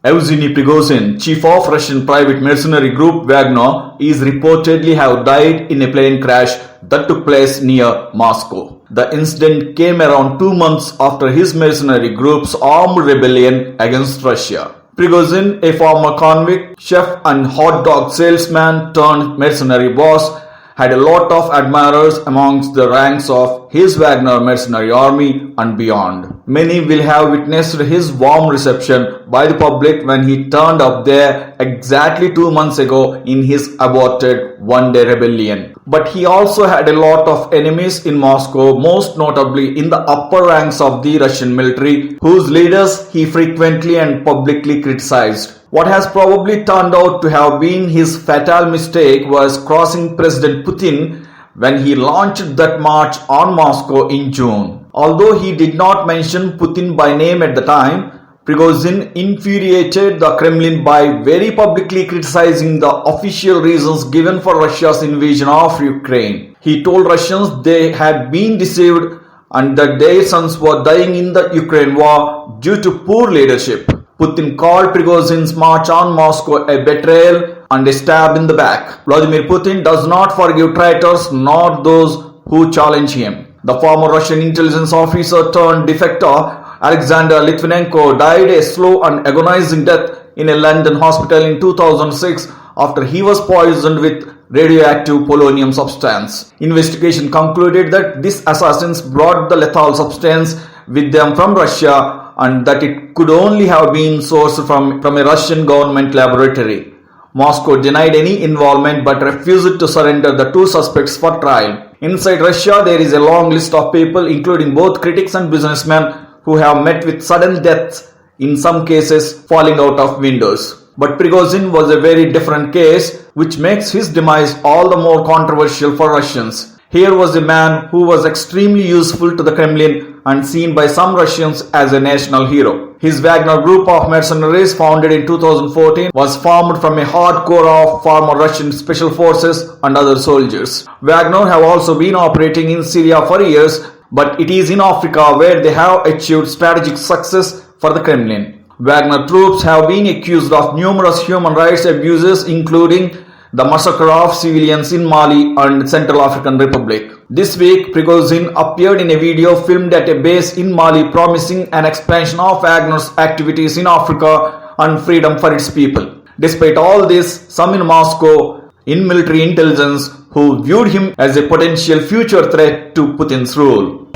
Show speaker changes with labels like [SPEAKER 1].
[SPEAKER 1] Evgeny Prigozhin, chief of Russian private mercenary group Wagner, is reportedly have died in a plane crash that took place near Moscow. The incident came around 2 months after his mercenary group's armed rebellion against Russia. Prigozhin, a former convict, chef and hot dog salesman turned mercenary boss, had a lot of admirers amongst the ranks of his Wagner mercenary army and beyond. Many will have witnessed his warm reception by the public when he turned up there exactly 2 months ago in his aborted one-day rebellion. But he also had a lot of enemies in Moscow, most notably in the upper ranks of the Russian military, whose leaders he frequently and publicly criticized. What has probably turned out to have been his fatal mistake was crossing President Putin when he launched that march on Moscow in June. Although he did not mention Putin by name at the time, Prigozhin infuriated the Kremlin by very publicly criticizing the official reasons given for Russia's invasion of Ukraine. He told Russians they had been deceived and that their sons were dying in the Ukraine war due to poor leadership. Putin called Prigozhin's march on Moscow a betrayal and a stab in the back. Vladimir Putin does not forgive traitors nor those who challenge him. The former Russian intelligence officer turned defector Alexander Litvinenko died a slow and agonizing death in a London hospital in 2006 after he was poisoned with radioactive polonium substance. Investigation concluded that these assassins brought the lethal substance with them from Russia and that it could only have been sourced from a Russian government laboratory. Moscow denied any involvement but refused to surrender the two suspects for trial. Inside Russia, there is a long list of people, including both critics and businessmen, who have met with sudden deaths, in some cases falling out of windows. But Prigozhin was a very different case, which makes his demise all the more controversial for Russians. Here was a man who was extremely useful to the Kremlin and seen by some Russians as a national hero. His Wagner group of mercenaries, founded in 2014, was formed from a hardcore of former Russian special forces and other soldiers. Wagner have also been operating in Syria for years, but it is in Africa where they have achieved strategic success for the Kremlin. Wagner troops have been accused of numerous human rights abuses, including the massacre of civilians in Mali and Central African Republic. This week, Prigozhin appeared in a video filmed at a base in Mali promising an expansion of Wagner's activities in Africa and freedom for its people. Despite all this, some in Moscow, in military intelligence, who viewed him as a potential future threat to Putin's rule.